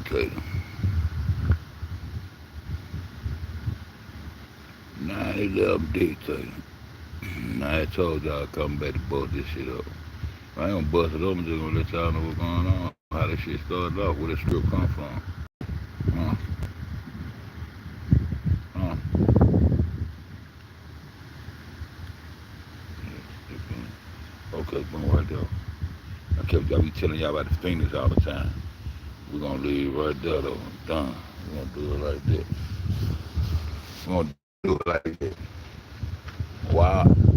dictator. Nah, he left dictator. Nah, I told y'all come back to bust this shit up. I ain't gonna bust it up. I'm just gonna let y'all know what's going on. How this shit started off. Where the script come from. Huh? Huh? Okay, boom, right there. I be telling y'all about the Phoenix all the time. We're gonna leave right there though. Done. We're gonna do it like that. We're gonna do it like that.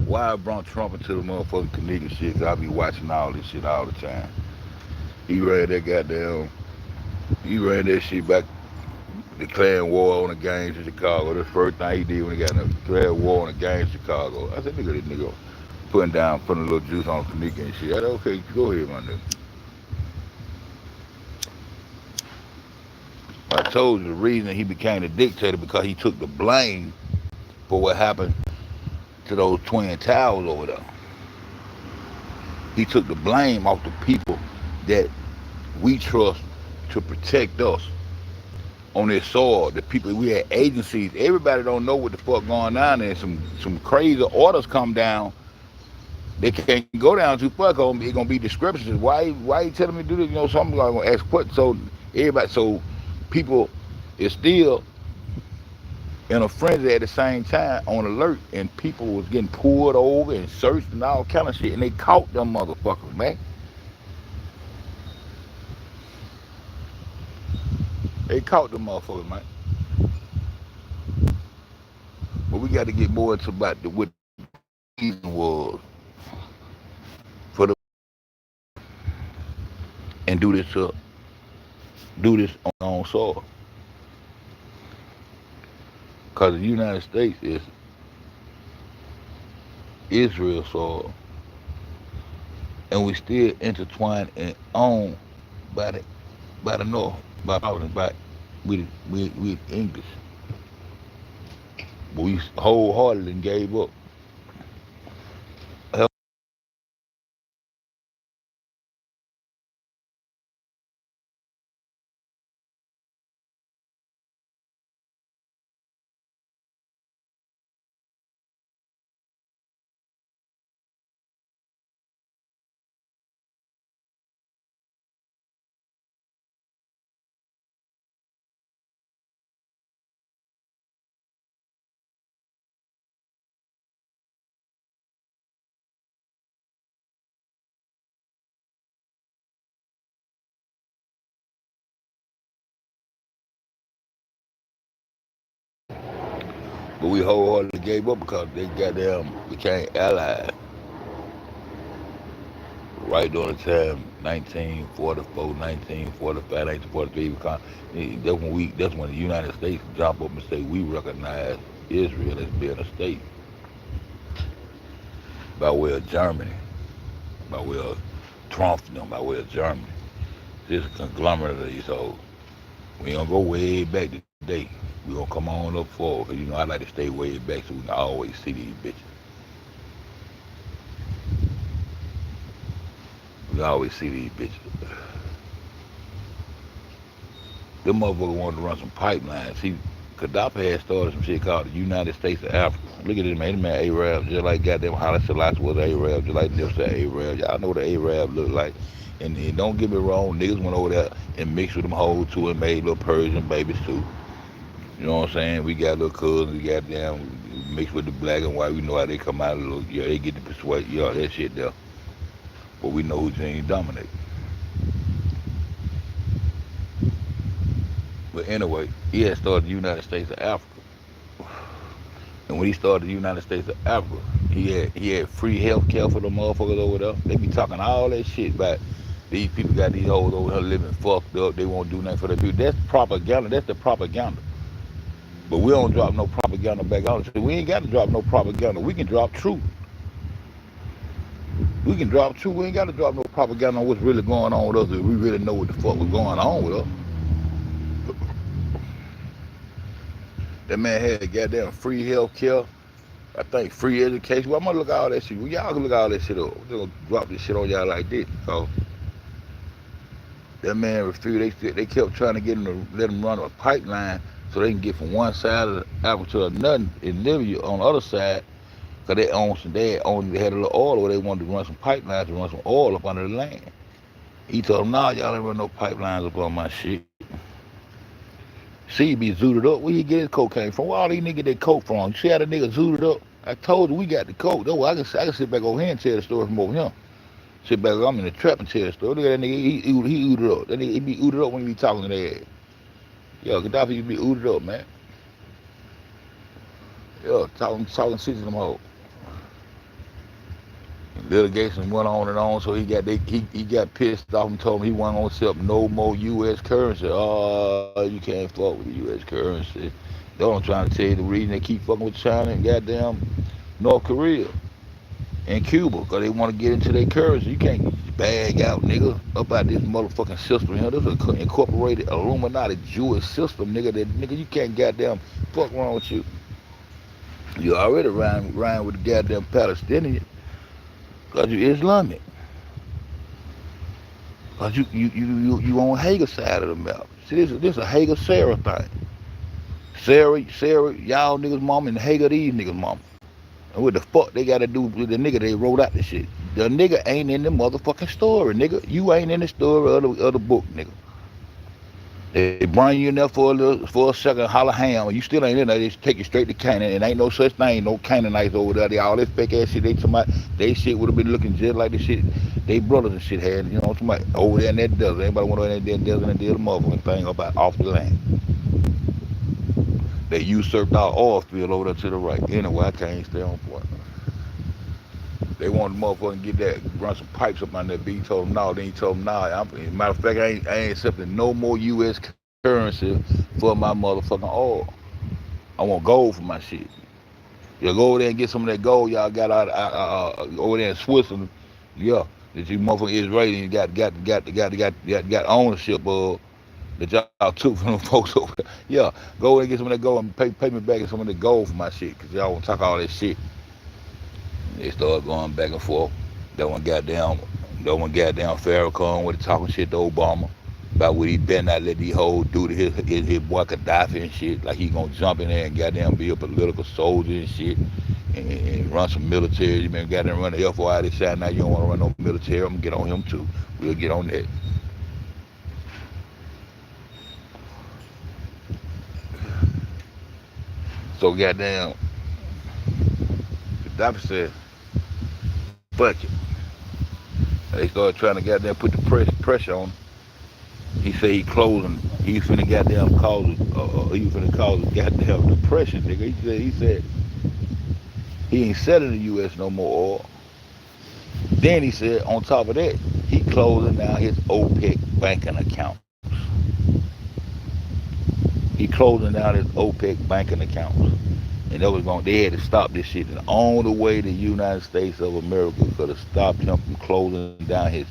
Why I brought Trump into the motherfucking Canadian shit? 'Cause I be watching all this shit all the time. He ran that goddamn. He ran that shit back, declaring war on the gangs in Chicago. The first thing he did when he got declared war on the gangs in Chicago. I said, nigga, this nigga putting a little juice on Kanika and shit. I said, okay, go ahead, my nigga. I told you the reason he became the dictator because he took the blame for what happened to those twin towers over there. He took the blame off the people that we trust to protect us on this soil. The people we had agencies. Everybody don't know what the fuck going on there. Some crazy orders come down. They can't go down too far. It's gonna be discrepancies. Why you telling me to do this? You know, some gonna ask what. So everybody, so people is still in a frenzy at the same time on alert, and people was getting pulled over and searched and all kind of shit, and they caught them motherfuckers, man. They caught them motherfuckers, man. But we got to get more into about what the reason was for the and do this on our own soil. Because the United States is Israel soil, and we still intertwined and owned by the North, by we English. But we wholeheartedly gave up. But we wholeheartedly gave up because they goddamn became allies right during the time 1944, 1945, 1943. That's when the United States jump up and say we recognize Israel as being a state by way of Germany, by way of Trump, by way of Germany. This conglomerate of these hoes. We don't go way back today. We gonna come on up forward. 'Cause you know I like to stay way back so we can always see these bitches. We can always see these bitches. Them motherfuckers wanted to run some pipelines. See, Gaddafi had started some shit called the United States of Africa. Look at this man, this man Arab, just like goddamn Haile Selassie was Arab, just like them said Arab. Y'all know what the Arab look like. And don't get me wrong, niggas went over there and mixed with them hoes too and made little Persian babies too. You know what I'm saying? We got little cousins, we got them mixed with the black and white. We know how they come out of little, yeah, they get the persuade, yeah, that shit there. But we know who's ain't dominate. But anyway, he had started the United States of Africa. And when he started the United States of Africa, he had free health care for the motherfuckers over there. They be talking all that shit about these people got these hoes over here living fucked up. They won't do nothing for their people. That's propaganda. That's the propaganda. But we don't drop no propaganda back on. So we ain't got to drop no propaganda. We can drop truth. We can drop truth. We ain't got to drop no propaganda on what's really going on with us if we really know what the fuck was going on with us. That man had goddamn free health care. I think free education. Well, I'm gonna look at all that shit. Well, y'all can look at all that shit up. We're gonna drop this shit on y'all like this. So That man refused. They kept trying to get him to let him run a pipeline so they can get from one side of the apple to another in Libya on the other side. Cause they had a little oil where they wanted to run some pipelines to run some oil up under the land. He told them, nah, y'all ain't run no pipelines up on my shit. See, he be zooted up. Where he get his cocaine from? Where all these niggas get coke from? You see how the nigga zooted up? I told you we got the coke. Though I can sit back over here and tell the story from over here. Sit back, I'm in the trap and tell the story. Look at that nigga, he ooted up. That nigga, he be ooted up when he be talking to their ass. Yo, Gaddafi, you be ooted up, man. Yo, talking shit to them hoes. Litigation went on and on, so he got pissed off and told me he wasn't gonna accept no more U.S. currency. Oh, you can't fuck with the U.S. currency. That's what I'm trying to tell you. The reason they keep fucking with China and goddamn North Korea and Cuba, because they want to get into their currency. You can't bag out, nigga, up out this motherfucking system here. This is an incorporated Illuminati Jewish system, nigga. That nigga, you can't goddamn fuck wrong with you. You already rhyme with the goddamn Palestinian. Cause you Islamic. Cause you on Hagar side of the map. See, this a Hagar Sarah thing. Sarah, y'all niggas mama and Hagar these niggas mama. And what the fuck they gotta do with the nigga they wrote out the shit? The nigga ain't in the motherfucking story, nigga. You ain't in the story of the book, nigga. They bring you in there for a second, holler ham, and you still ain't in there. They just take you straight to Canaan, and ain't no such thing, no Canaanites over there. They all this fake ass shit. They shit would have been looking just like the shit they brothers and shit had. You know, somebody over there in that desert. Anybody want to go in that desert and deal the motherfucking thing about off the land? They usurped our oil field over there to the right. Anyway, I can't stay on point. They wanted the motherfucker to get that, run some pipes up on that B. He told them no. Then he told them no. Matter of fact, I ain't accepting no more U.S. currency for my motherfucking oil. I want gold for my shit. You go over there and get some of that gold y'all got out over there in Switzerland. Yeah, that you motherfucking Israelis got ownership of that y'all took from them folks over there. Yeah, go over there and get some of that gold and pay me back some of the gold for my shit, cause y'all want to talk all that shit. They started going back and forth. That one goddamn Farrakhan with talking shit to Obama about what he better not let these hoes do to his boy Gaddafi and shit. Like he gonna jump in there and goddamn be a political soldier and shit and run some military. You been goddamn run the FOI this side, now you don't want to run no military. I'm gonna get on him too. We'll get on that. So goddamn Gaddafi said, fuck it. They started trying to goddamn put the pressure on him. He said he closing. He finna goddamn cause. He finna cause goddamn depression, nigga. He said he ain't selling the U.S. no more oil. Then he said on top of that, he closing down his OPEC banking accounts. He closing down his OPEC banking accounts. And they had to stop this shit. And the only way the United States of America could have stopped him from closing down his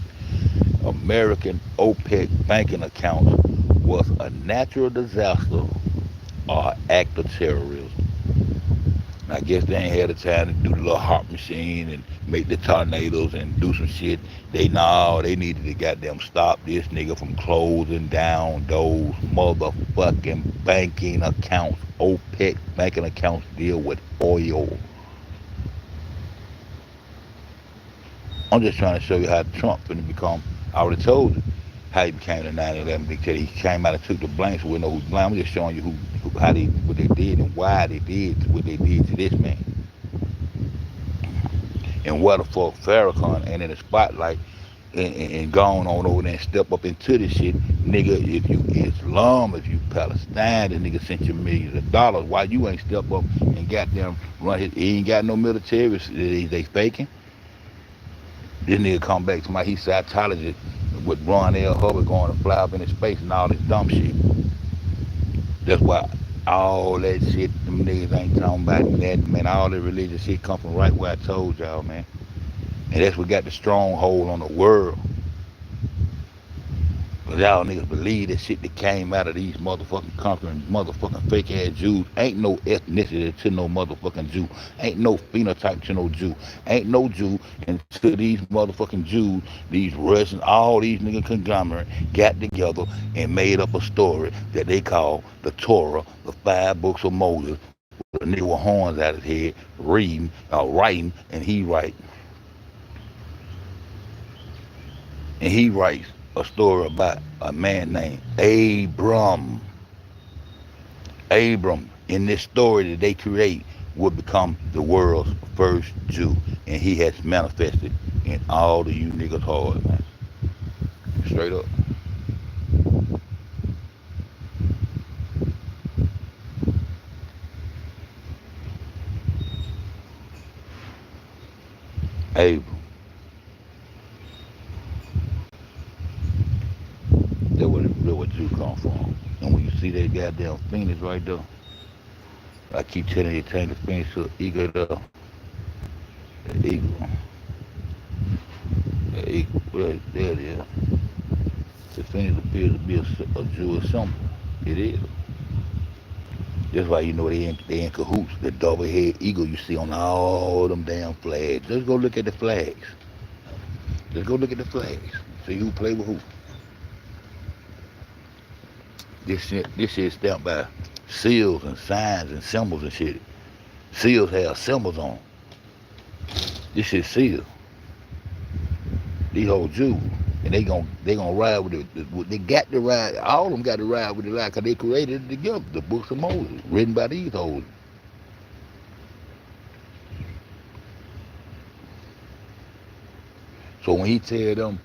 American OPEC banking accounts was a natural disaster or act of terrorism. And I guess they ain't had the time to do the little heart machine and make the tornadoes and do some shit. They needed to goddamn stop this nigga from closing down those motherfucking banking accounts. OPEC banking accounts deal with oil. I'm just trying to show you how Trump finna become. I already told you how he became the 9/11 dictator. He came out and took the blame, so we know who's blamed. I'm just showing you what they did and why they did what they did to this man. And what the fuck Farrakhan ain't in the spotlight and gone on over there and step up into this shit. Nigga, if you Islam, if you Palestine, the nigga sent you millions of dollars. Why you ain't step up and goddamn run his, he ain't got no military, they faking. This nigga come back to he's Scientologist with Ron L. Hubbard going to fly up into space and all this dumb shit. That's why all that shit, them niggas ain't talking about that, man. All that religious shit come from right where I told y'all, man. And that's what got the stronghold on the world. Cause y'all niggas believe that shit that came out of these motherfucking conquering motherfucking fake ass Jews. Ain't no ethnicity to no motherfucking Jew. Ain't no phenotype to no Jew. Ain't no Jew until these motherfucking Jews, these Russians, all these niggas conglomerate got together and made up a story that they call the Torah, the 5 books of Moses, with a nigga with horns out his head, reading, writing, and he writes a story about a man named Abram. Abram, in this story that they create, will become the world's first Jew. And he has manifested in all of you niggas hard, man. Straight up. Abram. That's where Jew come from. And when you see that goddamn phoenix right there, I keep telling you, change the phoenix to an eagle there. The eagle. The eagle. Well, there it is. The phoenix appears to be a Jewish symbol. It is. That's why you know they in cahoots. The double head eagle you see on all them damn flags. Let's go look at the flags. Let's go look at the flags. See who play with who. This shit stamped by seals and signs and symbols and shit. Seals have symbols on. This shit sealed. These whole Jews. And they gonna ride with it. They got to ride. All of them got to ride with the lie because they created it together. The books of Moses, written by these hoes. So when he tell them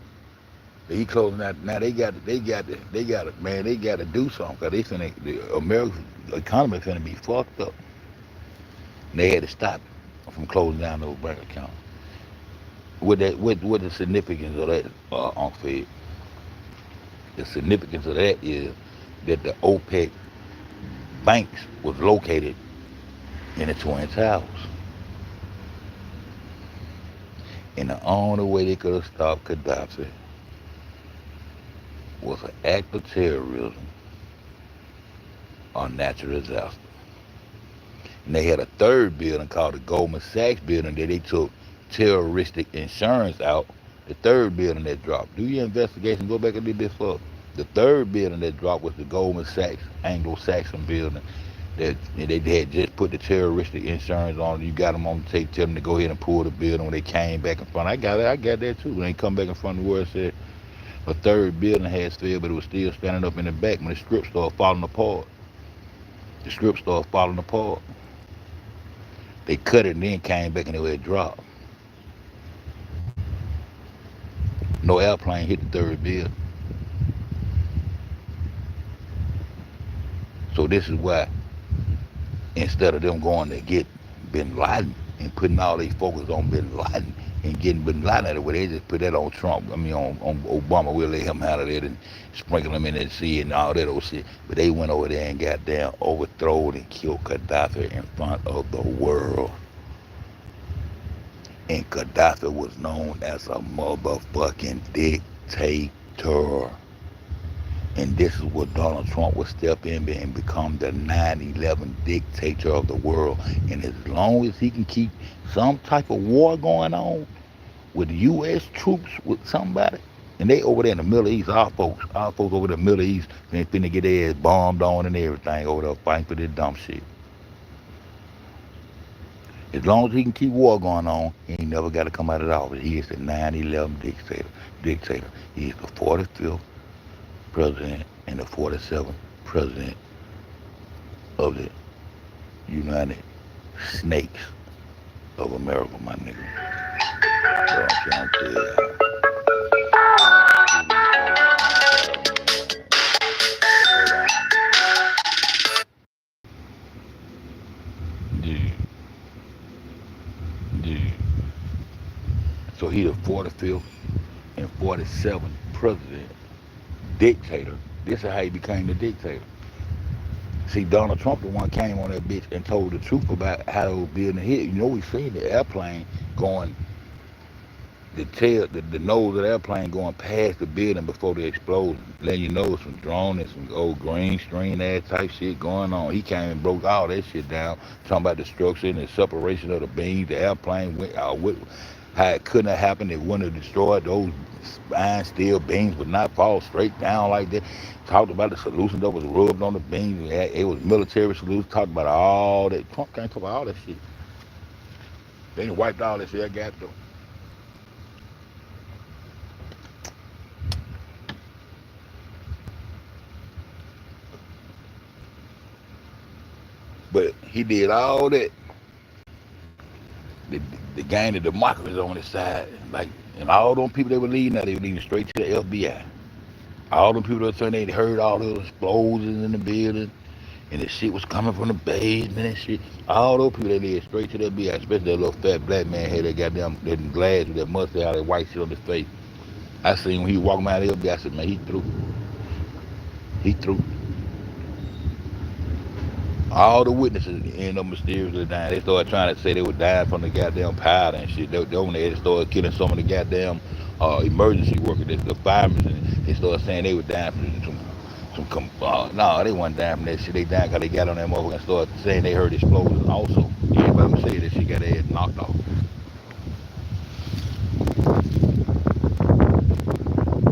that he closing out, now they got it, man. They got to do something because the American economy finna be fucked up. And they had to stop it from closing down those bank accounts. What the significance of that, Uncle Fed? The significance of that is that the OPEC banks was located in the Twin Towers. And the only way they could have stopped Gaddafi was an act of terrorism or natural disaster. And they had a third building called the Goldman Sachs building that they took terroristic insurance out. The third building that dropped. Do your investigation, go back a little bit further. The third building that dropped was the Goldman Sachs Anglo-Saxon building that they had just put the terroristic insurance on. You got them on the tape, tell them to go ahead and pull the building when they came back in front. I got that too. When they come back in front of the world, said a third building had failed, but it was still standing up in the back when the script started falling apart. The script started falling apart. They cut it and then came back and it was dropped. No airplane hit the third building. So this is why instead of them going to get Bin Laden and putting all their focus on Bin Laden and getting Bin Laden out of the way, they just put that on Trump. I mean, on Obama. We'll let him out of there and sprinkle him in the sea and all that old shit. But they went over there and got down, overthrown and killed Gaddafi in front of the world. And Gaddafi was known as a motherfucking dictator. And this is what Donald Trump would step in and become the 9/11 dictator of the world. And as long as he can keep some type of war going on with U.S. troops with somebody, and they over there in the Middle East, our folks over the Middle East, they finna get their ass bombed on and everything over there fighting for this dumb shit. As long as he can keep war going on, he ain't never got to come out of the office. He is the 9/11 dictator. He is the 45th president and the 47th president of the United Snakes of America, my nigga. So I'm trying to tell you. So he the 45th and 47th president, dictator. This is how he became the dictator. See, Donald Trump the one came on that bitch and told the truth about how they was building hit. You know, we seen the airplane going the nose of the airplane going past the building before the explosion, letting you know some drone and some old green screen ass type shit going on. He came and broke all that shit down, talking about destruction and separation of the beams. The airplane went with how it couldn't have happened. It wouldn't have destroyed those iron steel beams, would not fall straight down like that. Talked about the solution that was rubbed on the beams. It was military solution. Talked about all that. Trump can't talk about all that shit. They done wiped all that shit. I got though. But he did all that. The, the gang of democracy on his side. Like, and all them people they were leading, now they were leading straight to the FBI. All them people that saying they heard all those explosions in the building, and the shit was coming from the basement and shit. All those people they led straight to the FBI, especially that little fat black man had that goddamn that glass with that mustache, all that white shit on his face. I seen when he was walking out of the FBI, I said, man, he through. He through. All the witnesses end up mysteriously dying. They started trying to say they were dying from the goddamn powder and shit. They when they started killing some of the goddamn emergency workers, the firemen, and they started saying they were dying from no, they wasn't dying from that shit. They died because they got on that motherfucker and started saying they heard explosions also. Everybody was saying that shit got their ass knocked off.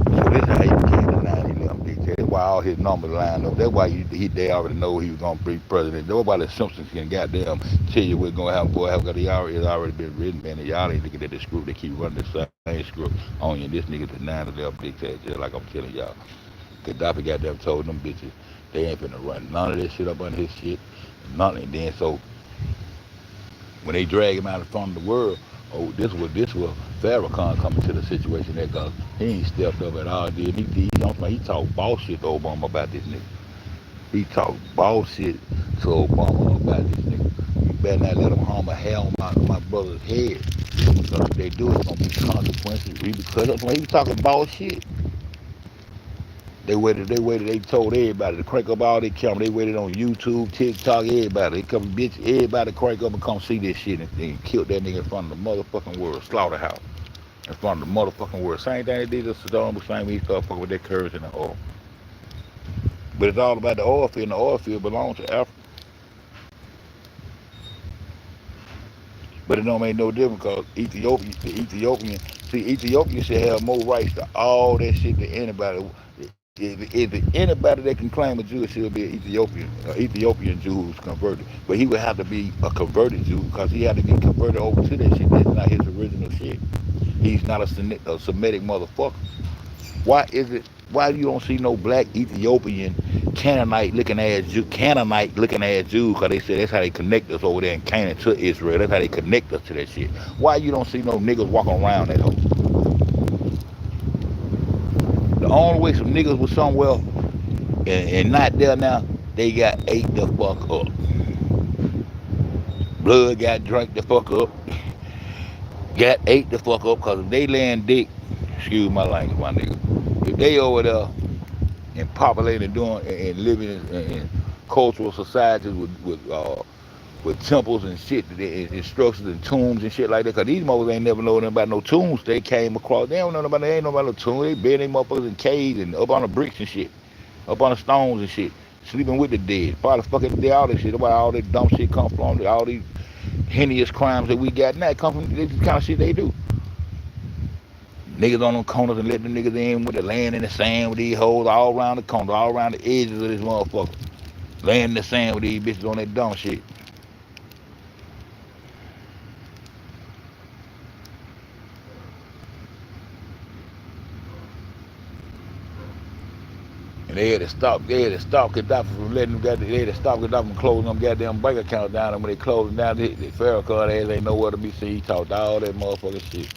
So this is how he became the 9/11 dictator. That's why all his numbers lined up. That's why they already know he was gonna be president. That's why the Simpsons can goddamn tell you what's gonna happen, boy. Because it's already been written, man. And y'all ain't looking at the script. They keep running the same script on you. And this nigga's the 9/11 dictator, just like I'm telling y'all. Gaddafi goddamn told them bitches they ain't finna run none of this shit up under his shit. Nothing. And then so when they drag him out in front of the world, oh, this was Farrakhan coming to the situation there, cause he ain't stepped up at all, did he talked boss shit to Obama about this nigga. He talked boss shit to Obama about this nigga. You better not let them harm a hair on my brother's head. Because if they do, it's gonna be consequences, repercussions. When he was talking boss shit. They told everybody to crank up all their cameras. They waited on YouTube, TikTok, everybody. They come, bitch, everybody crank up and come see this shit and killed that nigga in front of the motherfucking world, slaughterhouse. In front of the motherfucking world. Same thing they did to Saddam Hussein when he started fucking with their currency and the oil. But it's all about the oil field, and the oil field belongs to Africa. But it don't make no difference because Ethiopian should have more rights to all that shit than anybody. If anybody that can claim a Jew should be an Ethiopian Jew who's converted. But he would have to be a converted Jew because he had to be converted over to that shit. That's not his original shit. He's not a Semitic motherfucker. Why you don't see no black Ethiopian Canaanite looking ass Jew, because they said that's how they connect us over there in Canaan to Israel. That's how they connect us to that shit. Why you don't see no niggas walking around that hoe? The only way some niggas was somewhere and not there now, they got ate the fuck up. Blood got drank the fuck up. Got ate the fuck up because if they laying dick, excuse my language, my nigga. If they over there and populating doing and living in cultural societies with temples and shit, and structures and tombs and shit like that. Cause these motherfuckers ain't never know nothing about no tombs they came across. They don't know about. They ain't know about no tombs. They bury them motherfuckers in caves and up on the bricks and shit, up on the stones and shit, sleeping with the dead. Probably fucking did all this shit. About all that dumb shit come from. All these heinous crimes that we got now come from this kind of shit they do. Niggas on them corners and let them niggas in with the land in the sand with these hoes all around the corner, all around the edges of this motherfucker. Laying in the sand with these bitches on that dumb shit. And they had to stop Gaddafi from letting them they had to stop Gaddafi from closing them goddamn bank accounts down. And when they closed them down, the Farrakhan ass ain't nowhere to be seen. He talked all that motherfucking shit.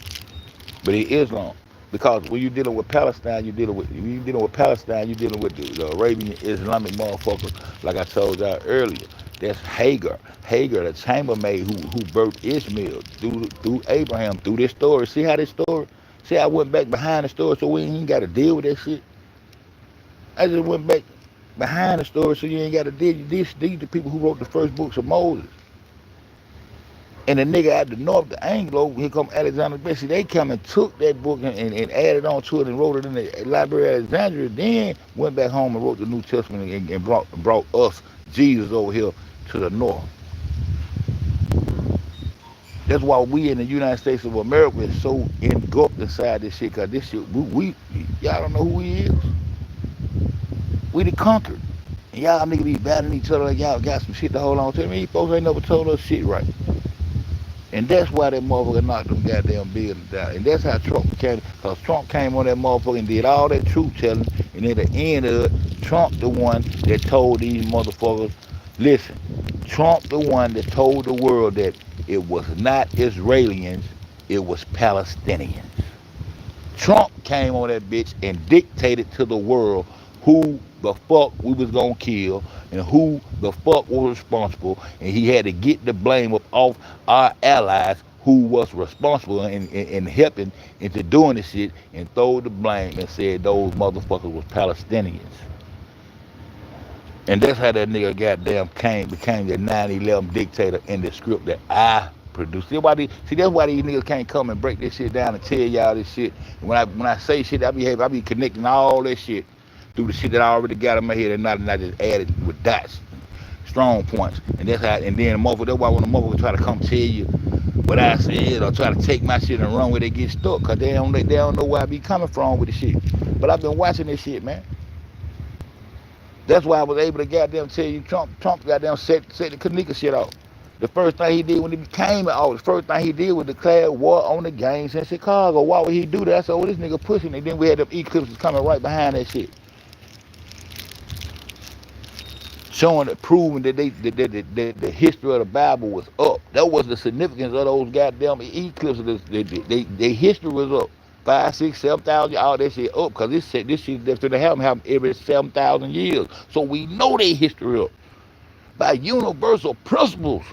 But he Islam. Because when you're dealing with Palestine, you're dealing with the Arabian Islamic motherfucker, like I told y'all earlier. That's Hagar. Hagar, the chambermaid who birthed Ishmael through Abraham, through this story. See how this story? See, I went back behind the story so we ain't got to deal with that shit. I just went back behind the story so you ain't got to deal with these the people who wrote the first books of Moses. And the nigga out the north, the Anglo, here come Alexander Bessie, they come and took that book and added on to it and wrote it in the Library of Alexandria, then went back home and wrote the New Testament and brought us, Jesus, over here to the north. That's why we in the United States of America is so engulfed inside this shit, because this shit, y'all don't know who he is. We the conquered. And y'all niggas be battling each other like y'all got some shit to hold on to. These folks ain't never told us shit right. And that's why that motherfucker knocked them goddamn buildings down. And that's how Trump came, because Trump came on that motherfucker and did all that truth telling. And at the end of it, Trump the one that told these motherfuckers, listen, Trump the one that told the world that it was not Israelis, it was Palestinians. Trump came on that bitch and dictated to the world who the fuck we was gonna kill and who the fuck was responsible, and he had to get the blame of off our allies who was responsible in helping into doing this shit, and throw the blame and said those motherfuckers was Palestinians. And that's how that nigga goddamn became the 9/11 dictator in the script that I produced. See, that's why these niggas can't come and break this shit down and tell y'all this shit. And when I say shit, I be connecting all that shit through the shit that I already got in my head and not just added with dots, strong points. And that's how. And then the motherfucker, that's why when the motherfucker try to come tell you what I said or try to take my shit and run where they get stuck, cause they don't know where I be coming from with the shit. But I've been watching this shit, man. That's why I was able to goddamn tell you Trump goddamn set the Kanika shit off. The first thing he did when he became in office, the first thing he did was declare war on the gangs in Chicago. Why would he do that? I said, oh, this nigga pushing it. Then we had them eclipses coming right behind that shit. Showing it, proving that the history of the Bible was up. That was the significance of those goddamn eclipses. Their history was up. 5, 6, 7,000, all that shit up, because this shit that's gonna happen every 7,000 years. So we know their history up. By universal principles,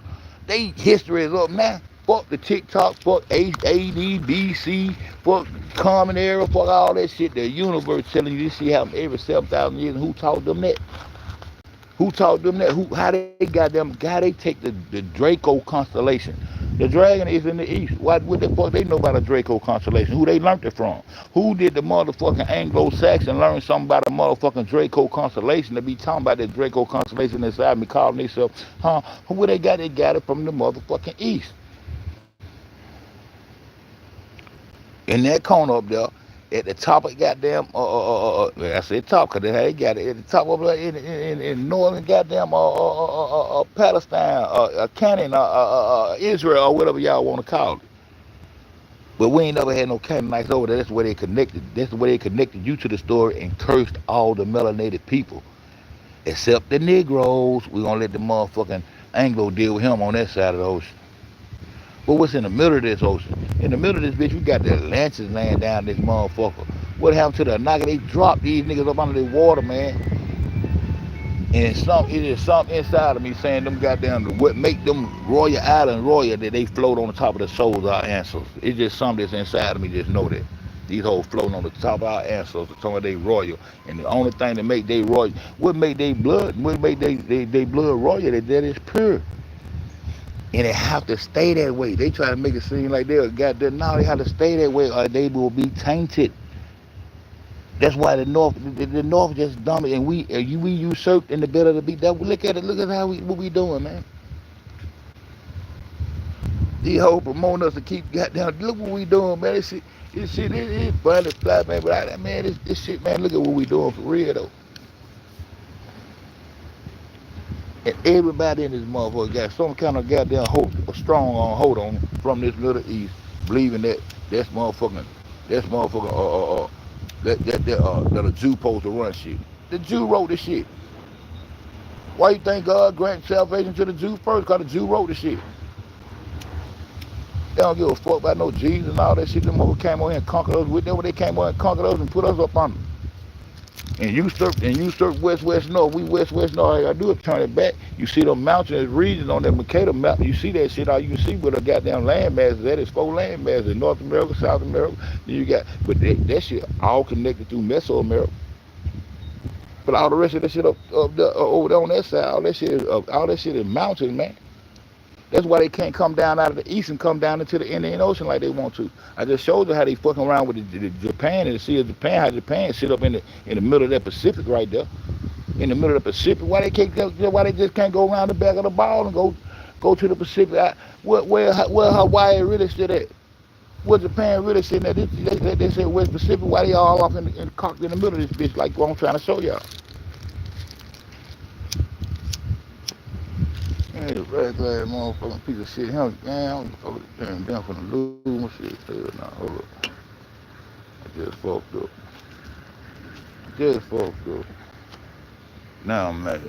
they history is up now. Fuck the TikTok, fuck AD, BC, fuck Common Era, fuck all that shit. The universe telling you this shit happen every 7,000 years, and who taught them that? Who taught them that? How they take the Draco constellation. The dragon is in the east. What the fuck they know about the Draco constellation? Who they learned it from? Who did the motherfucking Anglo-Saxon learn something about the motherfucking Draco constellation? They be talking about the Draco constellation inside me, calling themselves, huh? Who they got? They got it from the motherfucking east. In that corner up there, at the top of goddamn, I said top, because they got it at the top of in northern goddamn Palestine, Canaan, Israel, or whatever y'all want to call it. But we ain't never had no Canaanites over there. That's where they connected. That's the way they connected you to the story and cursed all the melanated people, except the Negroes. We gonna let the motherfucking Anglo deal with him on that side of the ocean. But what's in the middle of this ocean? In the middle of this bitch, we got the Atlantis laying down this motherfucker. What happened to the Naga? They dropped these niggas up under the water, man. And it is something inside of me saying them goddamn, what make them royal island royal, that they float on the top of the souls of our ancestors. It's just something that's inside of me, just know that. These hoes floating on the top of our ancestors, some of they royal. And the only thing that make they royal, what make they blood royal, that is pure. And they have to stay that way. They try to make it seem like they're goddamn. No, they have to stay that way or they will be tainted. That's why the North just dumb, and we usurped in the bed of the beat. Look at it. Look at what we doing, man. These hoes promoting us to keep goddamn. Look what we doing, man. This shit is funny, fly, man. But man, this shit, man. Look at what we doing for real though. And everybody in this motherfucker got some kind of goddamn hope, a strong hold on from this Middle East, believing that that a Jew supposed to run shit. The Jew wrote the shit. Why you think God granted salvation to the Jew first? Because the Jew wrote the shit. They don't give a fuck about no Jesus and all that shit. Them motherfuckers came over here and conquered us with them. They came over and conquered us and put us up on them. And usurp west north. We west north. All you gotta do is turn it back. You see them mountainous regions on that Mercator map. You see that shit. All you can see with the goddamn land masses. That is 4 land masses in North America, South America. Then you got, but that shit all connected through Mesoamerica. But all the rest of that shit up there, over there on that side, all that shit is mountains, man. That's why they can't come down out of the east and come down into the Indian Ocean like they want to. I just showed you how they fucking around with the Japan and the Sea of Japan, how Japan sit up in the middle of that Pacific right there, in the middle of the Pacific. Why they can't? Why they just can't go around the back of the ball and go to the Pacific? Where Hawaii really sit at? Where Japan really sitting at? They said West Pacific. Why they all off cocked in the middle of this bitch like what I'm trying to show y'all? Man, this red-glass motherfucking piece of shit. Hell, man, I'm down for the lose my shit. Hell, nah, hold up. I just fucked up. Just fucked up. Now I'm mad.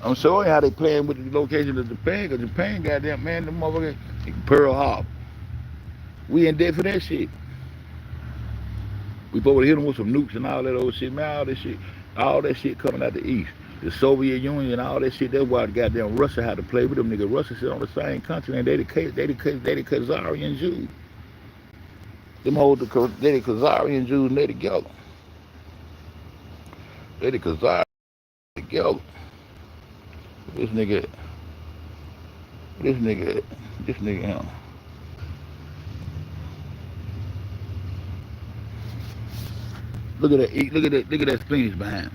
I'm showing you how they playing with the location of Japan, because Japan, goddamn, man, the motherfucker, Pearl Harbor. We in debt for that shit. We supposed to hit them with some nukes and all that old shit, man, all that shit coming out the east. The Soviet Union and all that shit, that's why the goddamn Russia had to play with them niggas. Russia sit on the same continent, they the Khazarian Jews. Them hold they the Khazarian Jews and they together. They the Khazarian together. This nigga, him. Look at that Phoenix behind him.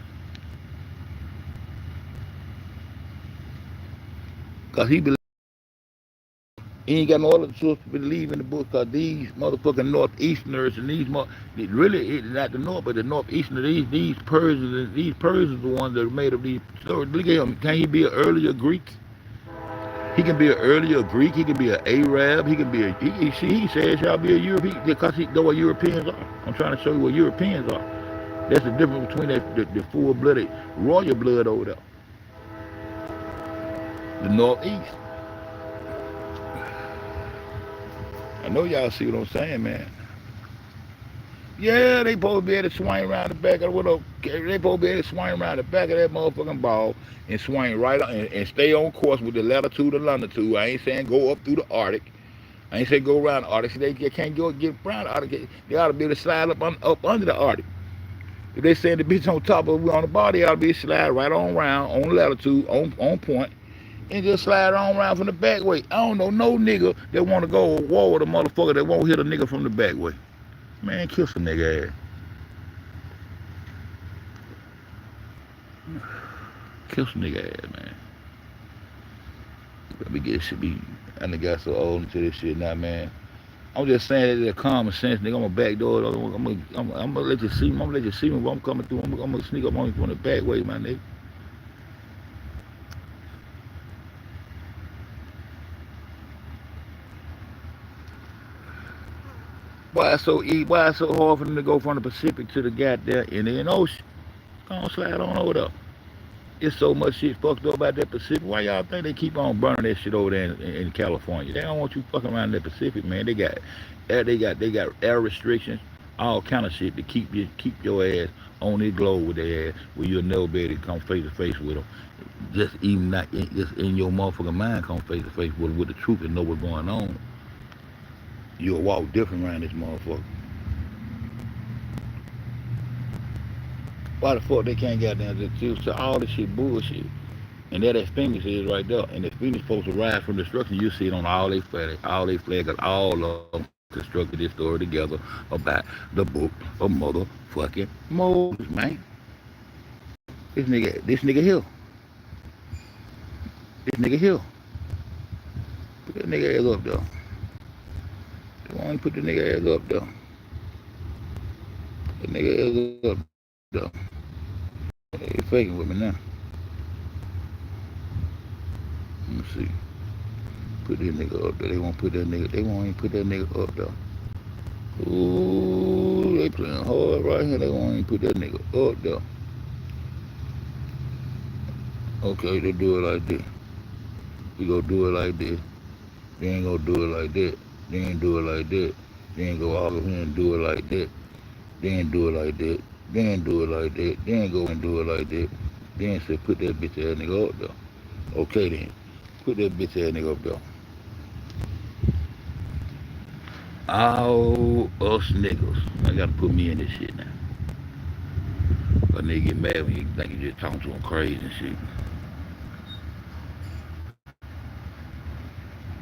Cause he ain't got no other source to believe in the book, cause these motherfucking northeasterners and really not the north, but the northeasterners, these Persians are the ones that made up these stories. Look at him. Can he be an earlier Greek? He can be an earlier Greek. He can be an Arab. He can be he says y'all be a European because he know what Europeans are. I'm trying to show you what Europeans are. That's the difference between the full-blooded royal blood over there. The Northeast. I know y'all see what I'm saying, man. Yeah, they supposed to be able to swing around the back of they supposed to be able to swing around the back of that motherfucking ball and swing right on and stay on course with the latitude and longitude. I ain't saying go up through the Arctic. I ain't saying go around the Arctic. So they can't get around the Arctic. They ought to be able to slide up under the Arctic. If they saying the bitch on top of on the body, ought to be slide right on around, on latitude, on point, and just slide on around from the back way. I don't know no nigga that want to go war with a motherfucker that won't hit a nigga from the back way. Man, kiss a nigga ass. Kiss a nigga ass, man. Let me get shit be. I done got so old into this shit now, man. I'm just saying that it's common sense, nigga. I'm a backdoor. I'm gonna let you see me. I'm gonna let you see me when I'm coming through. I'm gonna sneak up on you from the back way, my nigga. Why it's so hard for them to go from the Pacific to the goddamn Indian Ocean? Go on, slide on over there. It's so much shit fucked up about that Pacific. Why y'all think they keep on burning that shit over there in California? They don't want you fucking around that Pacific, man. They got air restrictions, all kind of shit to keep your ass on this globe with their ass, where you'll never be able to come face to face with them. Just in your motherfucking mind, come face to face with the truth and know what's going on. You'll walk different around this motherfucker. Why the fuck they can't get down to all this shit bullshit? And that Phoenix is right there. And the Phoenix supposed to rise from destruction. You see it on all they flags, because all of them constructed this story together about the book of motherfucking Moses, man. This nigga here. This nigga here. Put that nigga ass up there. They want to put the nigga ass up there. That nigga ass up there. They faking with me now. Let me see. Put that nigga up there. They won't put that nigga. They won't even put that nigga up there. Ooh, they playing hard right here. They won't even put that nigga up there. Okay, they do it like this. We gonna do it like this. They ain't gonna do it like that. They ain't do it like that. They ain't go all over here and do it like that. They ain't do it like that. They ain't do it like that. They ain't go and do it like that. They ain't say put that bitch ass nigga up there. Okay then. Put that bitch ass nigga up there. All us niggas. I gotta put me in this shit now. A nigga get mad when you think you just talking to him crazy and shit.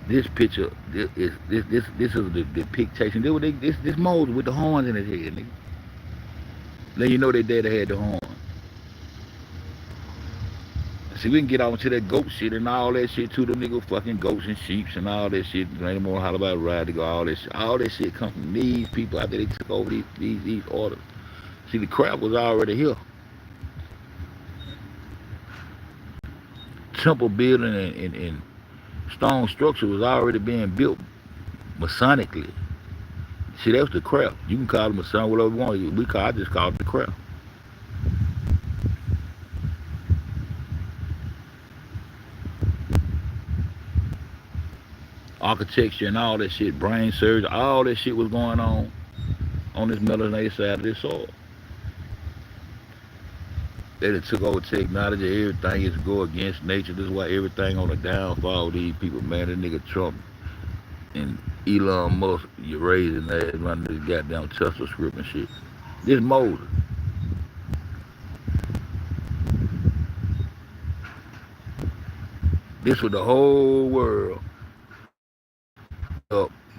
This picture, this is the depiction. This Moses with the horns in his head, nigga. Then you know their daddy had the horn. See, we can get off into that goat shit and all that shit too. The nigga fucking goats and sheeps and all that shit. Ain't more holler about ride to go. All that shit come from these people after they took over these orders. See, the crap was already here. Temple building and stone structure was already being built masonically. See, that's the crap. You can call it Mason, whatever you want. I just call it the crap. Architecture and all that shit, brain surgery, all that shit was going on this melanated side of this soil. They done took over technology. Everything is go against nature. This is why everything on the downfall of these people, man. That nigga Trump and Elon Musk, you raising that running this goddamn Tesla script and shit. This Moses. This was the whole world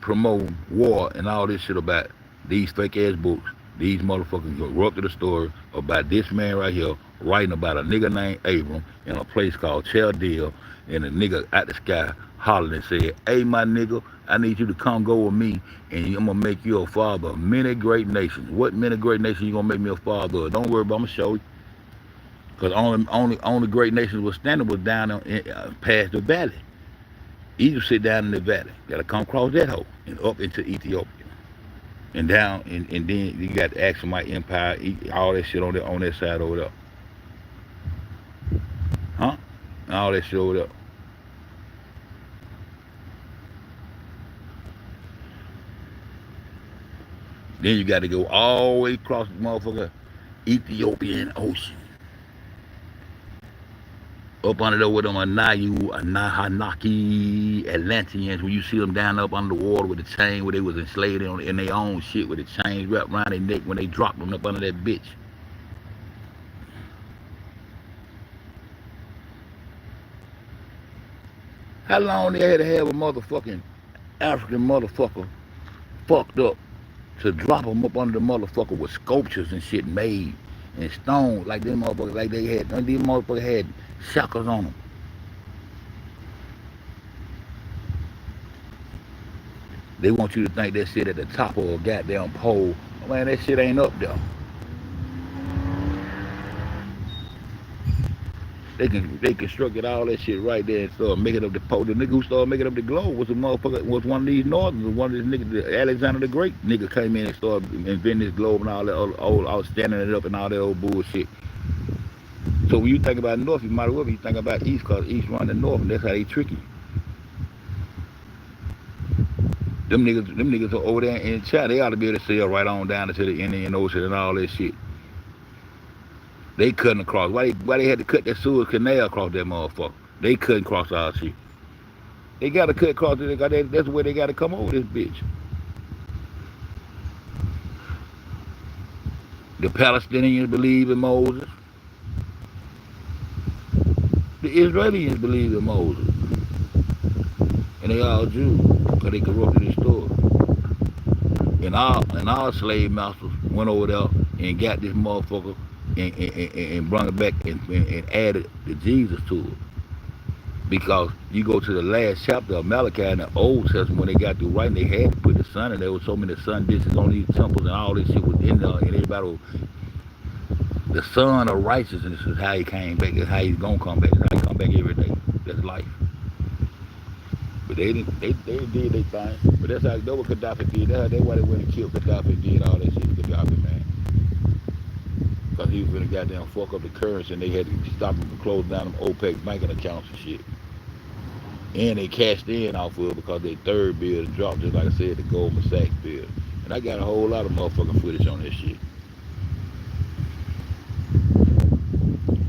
promoting war and all this shit about these fake ass books. These motherfuckers go up to the story about this man right here writing about a nigga named Abram in a place called Chaldea, and a nigga out the sky hollering and said, "Hey, my nigga, I need you to come go with me, and I'm gonna make you a father of many great nations." What many great nations you gonna make me a father of? Don't worry about, I'm gonna show you. Because only great nations was standing was down past the valley. Egypt sit down in the valley. Gotta come across that hole and up into Ethiopia. And down, and then you got the Axumite Empire, all that shit on that side over there. Huh? All that shit over there. Then you got to go all the way across the motherfucker Ethiopian Ocean. Up under there with them Anayu, Anahanaki, Atlanteans, when you see them down up under the water with the chain where they was enslaved in their own shit with the chains wrapped around their neck when they dropped them up under that bitch. How long they had to have a motherfucking African motherfucker fucked up to drop them up under the motherfucker with sculptures and shit made and stone like them motherfuckers, like these motherfuckers had shackles on them. They want you to think that shit at the top of a goddamn pole. Man, that shit ain't up there. They constructed all that shit right there and started making up the pole. The nigga who started making up the globe was one of these northerners, one of these niggas, Alexander the Great nigga came in and started inventing this globe and all that old standing it up and all that old bullshit. So when you think about north, you might as well be thinking about east, because east run the north, and that's how they trick you. Them niggas are over there in China. They ought to be able to sail right on down into the Indian Ocean and all that shit. They couldn't cross. Why they had to cut that Suez Canal across that motherfucker? They couldn't cross our shit. They got to cut across it. That's where they got to come over this bitch. The Palestinians believe in Moses. The Israelis believe in Moses. And they all Jews, because they corrupted this story. And our slave masters went over there and got this motherfucker and brought it back and added the Jesus to it. Because you go to the last chapter of Malachi in the Old Testament, when they got through writing, they had to put the sun, and there was so many sun dishes on these temples, and all this shit was in there, and everybody was, the son of righteousness is how he came back, that's how he's gonna come back, that's how he come back every day. That's life. But they did their thing. But that's what Gaddafi did. That's why they went and killed Gaddafi and did all that shit to Gaddafi, man. Because he was gonna goddamn fuck up the currency, and they had to stop him from closing down them OPEC banking accounts and shit. And they cashed in off of it because their third bill dropped, just like I said, the Goldman Sachs bill. And I got a whole lot of motherfucking footage on this shit.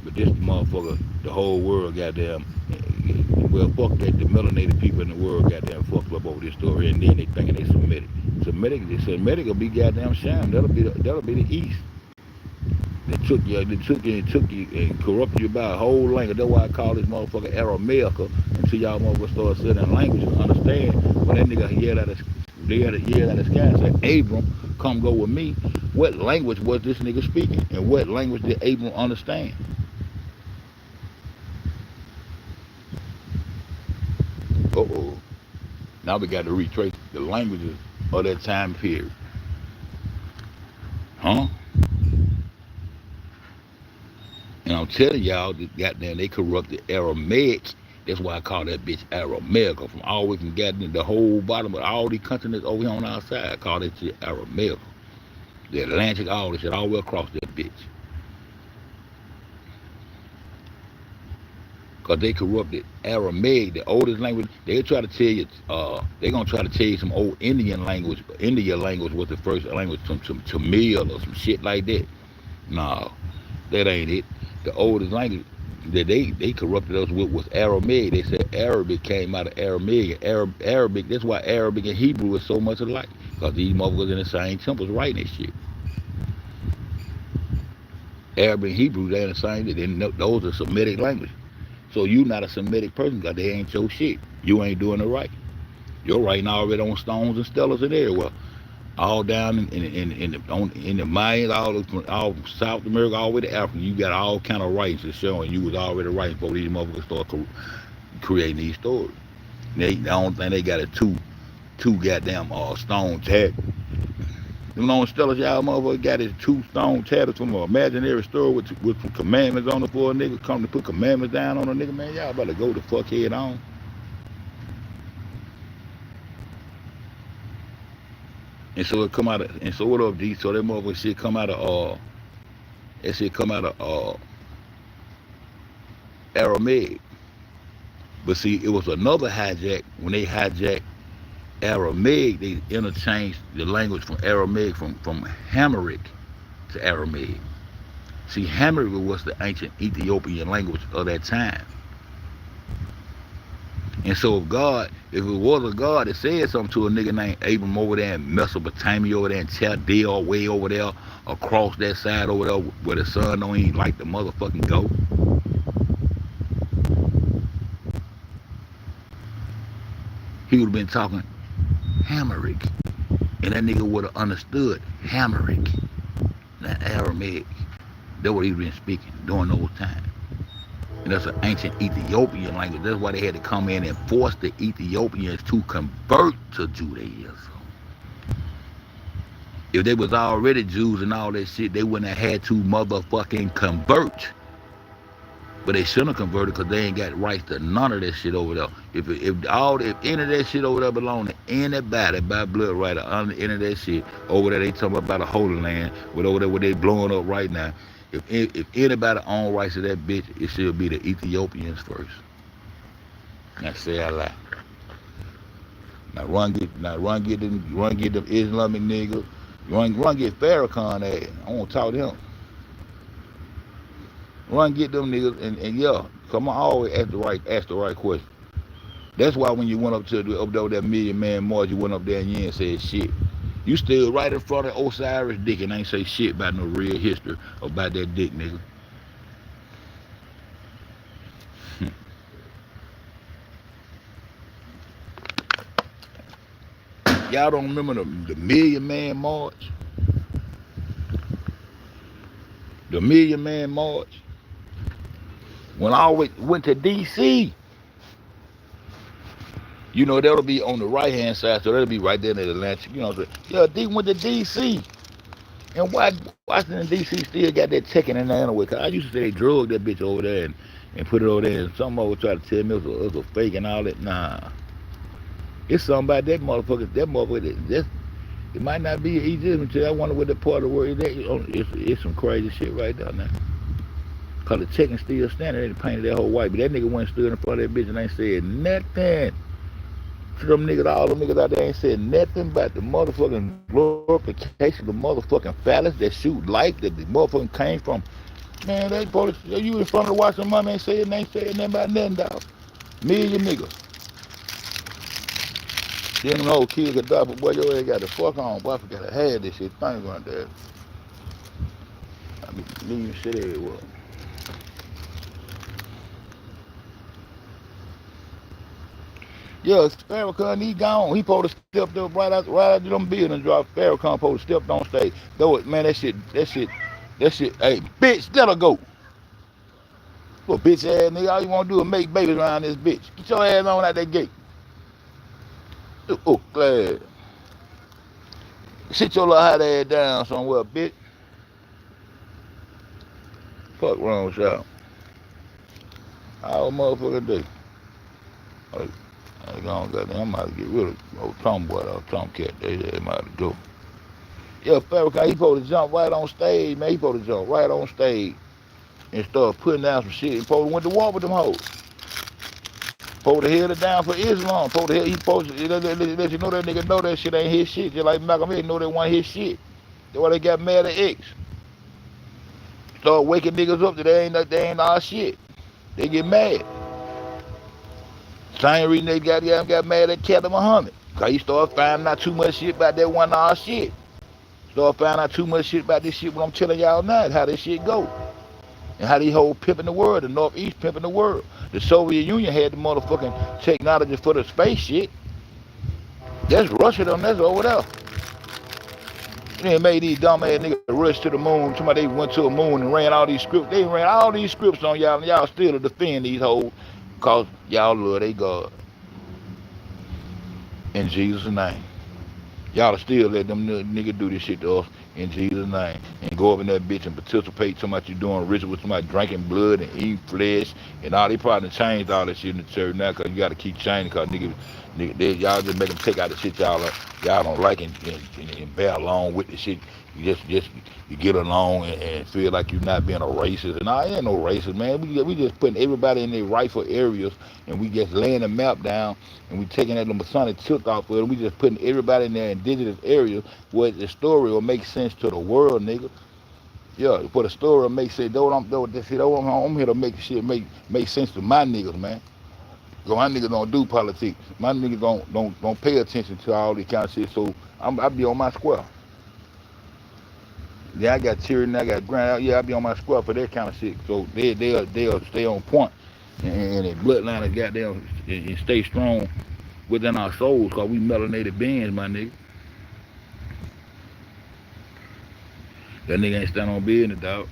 But this motherfucker, the whole world goddamn, well, fuck that, the melanated people in the world goddamn fucked up over this story, and then they thinking they Semitic. Semitic will be goddamn sham. That'll be the East. They took you and corrupted you by a whole language. That's why I call this motherfucker Aramaica until y'all motherfuckers start studying language and understand when that nigga yelled out of the sky and said, Abram, come go with me. What language was this nigga speaking? And what language did Abram understand? Uh-oh. Now we got to retrace the languages of that time period. Huh? And I'm telling y'all, that goddamn, they corrupted Aramaic. That's why I call that bitch Aramaica. From all the way from goddamn the whole bottom of all these continents over here on our side, I call that shit Aramaica. The Atlantic, all this shit, all the way across that bitch. Because they corrupted Aramaic, the oldest language. They try to tell you, they're going to try to tell you some old Indian language. Indian language was the first language, some Tamil or some shit like that. No, that ain't it. The oldest language that they corrupted us with was Aramaic. They said Arabic came out of Aramaic. Arabic, that's why Arabic and Hebrew is so much alike. Because these motherfuckers in the same temples writing this shit. Arabic and Hebrew, they're in the same, those are Semitic languages. So you not a Semitic person because they ain't your shit. You ain't doing it right. You're writing already on stones and stellars and everywhere. All down in the Mayans, all South America, all the way to Africa. You got all kind of writings to show, and you was already writing before these motherfuckers start creating these stories. The only thing they got is two goddamn stone tablets. Them on stellars y'all motherfuckers got is 2 stone tablets from an imaginary story with some commandments on it for a nigga. Come to put commandments down on a nigga, man. Y'all better go the fuck head on. And so it come out of, and so what up, D? So that motherfucker shit come out of, that shit come out of Aramaic. But see, it was another hijack. When they hijacked Aramaic, they interchanged the language from Aramaic, from Hameric to Aramaic. See, Hameric was the ancient Ethiopian language of that time. And so if it was a God that said something to a nigga named Abram over there in Mesopotamia, over there in Chaldea, way over there, across that side over there where the sun don't even like the motherfucking go. He would have been talking Hameric. And that nigga would have understood Hameric, not Aramaic. That's what he been speaking during those times. And that's an ancient Ethiopian language. That's why they had to come in and force the Ethiopians to convert to Judaism. If they was already Jews and all that shit, they wouldn't have had to motherfucking convert. But they shouldn't have converted because they ain't got rights to none of that shit over there. If any of that shit over there belong to anybody by blood right or under any of that shit over there, they talking about the Holy Land, but over there where they blowing up right now. If anybody own rights to that bitch, it should be the Ethiopians first. Now say I lie. Now run get them Islamic niggas. Run get Farrakhan ass. I want to talk to him. Run get them niggas and yeah, come on, always ask the right question. That's why when you went up there that Million Man March, you went up there and you ain't said shit. You stood right in front of Osiris Dick and ain't say shit about no real history about that dick, nigga. Y'all don't remember the Million Man March? The Million Man March? When I always went to D.C., you know, that'll be on the right-hand side, so that'll be right there in the Atlantic. You know what I'm saying? Yeah, D went to D.C. And why Washington, D.C. still got that checking in there anyway? Because I used to say they drugged that bitch over there and put it over there, and some over try to tell me it was a fake and all that. Nah. It's something about that motherfucker. It might not be Egypt until I wonder what the part of the world is. It's some crazy shit right there now. Because the checking still standing, they painted that whole white. But that nigga went and stood in front of that bitch and ain't said nothing. To them niggas, all them niggas out there ain't said nothing about the motherfucking glorification of the motherfucking phallus that shoot light that the motherfucking came from. Man, they probably, you in front of the Washington mama ain't saying nothing about nothing, dog. Million niggas. Then them old kids got died, but boy, your ass got the fuck on. Boy, I forgot I had this shit. Thing right there. I mean, even say that it was. Yeah, Farrakhan, he gone. He supposed to stepped up right after them buildings dropped. Farrakhan supposed to stepped on stage. Though it, man, that shit. Hey, bitch, let her go. Little bitch ass nigga, all you want to do is make babies around this bitch. Get your ass on out that gate. Oh, glad. Sit your little hot ass down somewhere, bitch. Fuck wrong with y'all. All motherfucker do. Like, I gone, goddamn, I'm about to get rid of old tomboy, old tomcat. They might have to go. Yeah, Farrakhan, he supposed to jump right on stage, man. He supposed to jump right on stage and start putting down some shit. He supposed to went to war with them hoes. Supposed to held it down for Islam. He supposed to let you know that nigga know that shit ain't his shit. Just like Malcolm X know that wasn't his shit. That's why they got mad at X. Start waking niggas up that they ain't our shit. They get mad. Same reason they got mad at Captain Muhammad. Cause he started finding out too much shit about that one our shit. Started finding out too much shit about this shit what I'm telling y'all now, how this shit go. And how these whole pimping the world, the Northeast pimping the world. The Soviet Union had the motherfucking technology for the space shit. That's Russia though, that's over there. They made these dumb ass niggas rush to the moon. Somebody they went to the moon and ran all these scripts. They ran all these scripts on y'all, and y'all still to defend these hoes because y'all love they God. In Jesus' name. Y'all still let them niggas do this shit to us in Jesus' name. And go up in that bitch and participate. Somebody you doing rituals, somebody drinking blood and eating flesh. And all they probably changed all that shit in the church now because you got to keep changing because y'all just make them take out the shit y'all don't like and bear along with the shit. You get along and feel like you're not being a racist. And I ain't no racist, man. We just putting everybody in their rightful areas and we just laying the map down and we taking that little Masonic tilt off of it and we just putting everybody in their indigenous areas where the story will make sense to the world, nigga. Yeah, for the story will make sense. I'm here to make shit make sense to my niggas, man. So my niggas don't do politics. My niggas don't pay attention to all this kind of shit. So I be on my square. Yeah, I got cheering, I got grind. Yeah, I be on my square for that kind of shit. So they'll stay on point and their bloodline is goddamn and stay strong within our souls because we melanated beings, my nigga. That nigga ain't stand on business, dog.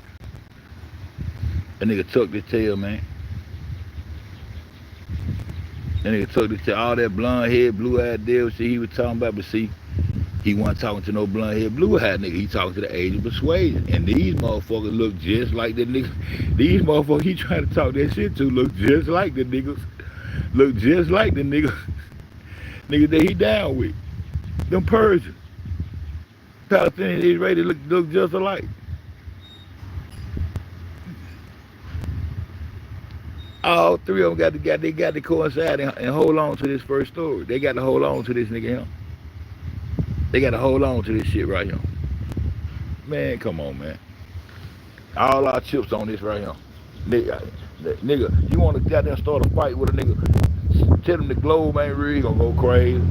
That nigga tucked his tail, man. That nigga tucked his tail. All that blonde head, blue-eyed devil shit he was talking about, but see, he wasn't talking to no blonde head, blue-eyed nigga. He talking to the age of persuasion. And these motherfuckers look just like the niggas. These motherfuckers he trying to talk that shit to look just like the niggas. Look just like the niggas. Niggas that he down with. Them Persians. Palestinians, Israelis look just alike. All three of them got to coincide and hold on to this first story. They got to hold on to this nigga here. They got to hold on to this shit right here. Man, come on, man. All our chips on this right here. Nigga, you want to goddamn start a fight with a nigga, tell them the globe ain't real, he gonna go crazy.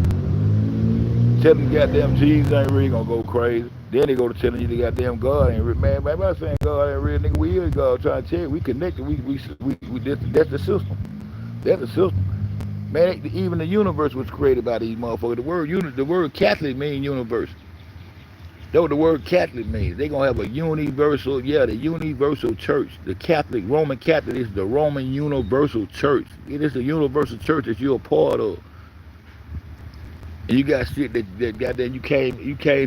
Tell them goddamn Jesus ain't real, he gonna go crazy. Then they go to telling you the goddamn God ain't real. Man, I'm not saying God ain't real, nigga. We is God trying to tell you. We connected. That's the system. That's the system. Man, even the universe was created by these motherfuckers. The word Catholic means universe. That's what the word Catholic means. They gonna have a universal, the universal church. The Catholic, Roman Catholic is the Roman universal church. It is the universal church that you're a part of. And you got shit that goddamn you came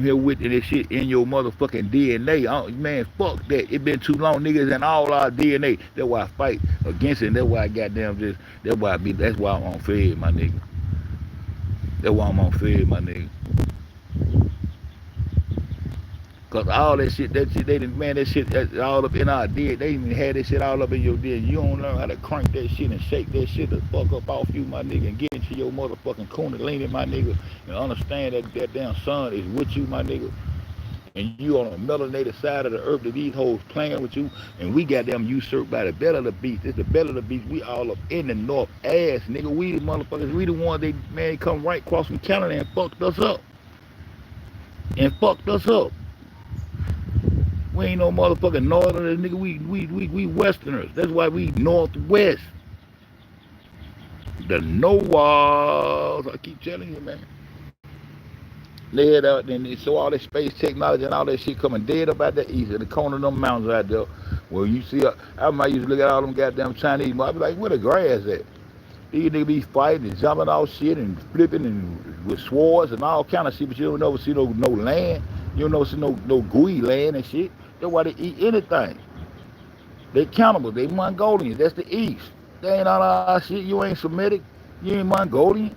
here with and this shit in your motherfucking DNA. Man, fuck that. It been too long, niggas, in all our DNA. That's why I fight against it. And that's why I goddamn that's why I'm on fed, my nigga. That's why I'm on fed, my nigga. Cause all that shit, they didn't, man, that shit all up in our DNA. They even had that shit all up in your DNA. You don't learn how to crank that shit and shake that shit the fuck up off you, my nigga, and get into your motherfucking kundalini, my nigga, and understand that damn sun is with you, my nigga. And you on the melanated side of the earth that these hoes playing with you, and we got them usurped by the belly of the beast. It's the belly of the beast. We all up in the north ass, nigga. We the motherfuckers. We the ones they come right across from Canada and fucked us up. We ain't no motherfucking northerners, nigga. We westerners. That's why we northwest. The no walls. I keep telling you, man. Lay it out, and they saw all that space technology and all that shit coming dead up out the east in the corner of them mountains out there. Well, you see, I might used to look at all them goddamn Chinese. I be like, where the grass at? These niggas be fighting and jumping off shit and flipping and with swords and all kind of shit, but you don't never see no land. You don't never see no gooey land and shit. That's why they eat anything. They cannibals. They Mongolians. That's the east. They ain't all our shit. You ain't Semitic. You ain't Mongolian.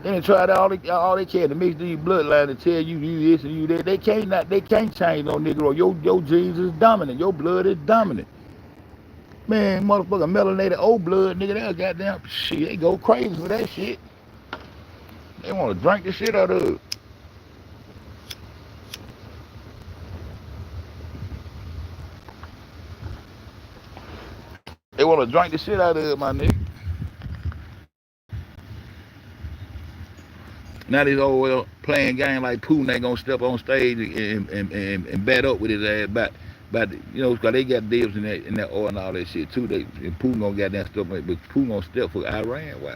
They done tried all they can to mix these bloodlines and tell you this and you that. They can't change no Negro. Your genes is dominant. Your blood is dominant. Man, motherfucker melanated old blood, nigga, that goddamn shit. They go crazy for that shit. They want to drink the shit out of it. They want to drink the shit out of it, my nigga. Now these old playing game like Putin ain't gonna step on stage and bat up with his ass about you know, cause they got dibs in that oil and all that shit too. And Putin gonna get that stuff, but Putin gonna step for Iran. Why?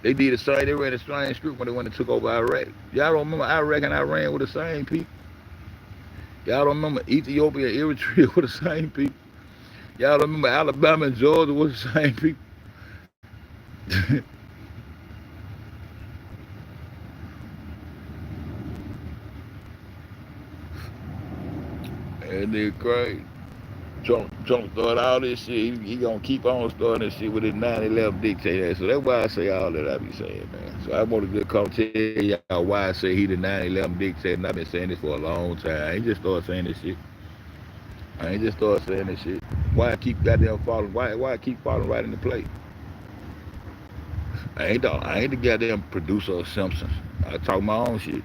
They did the same. They ran the same script when they went and took over Iraq. Y'all don't remember Iraq and Iran were the same people? Y'all don't remember Ethiopia and Eritrea were the same people? Y'all don't remember Alabama and Georgia were the same people? And they're crazy. Trump started all this shit. He gonna keep on starting this shit with his 9/11 dictator. So that's why I say all that I be saying, man. So I want to come tell y'all why I say he the 9/11 dictator, and I've been saying this for a long time. I ain't just started saying this shit. Why I keep goddamn falling? Why I keep falling right into place? I ain't the goddamn producer of Simpsons. I talk my own shit.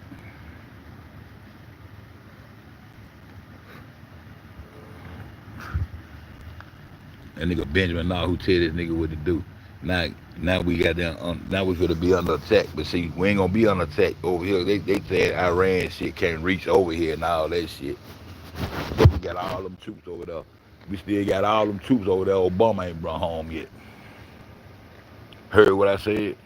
That nigga Benjamin now who tell this nigga what to do. Now we got down. Now we gonna be under attack, but see, we ain't gonna be under attack over here. They said Iran shit can't reach over here and all that shit. But we got all them troops over there. We still got all them troops over there. Obama ain't brought home yet. Heard what I said?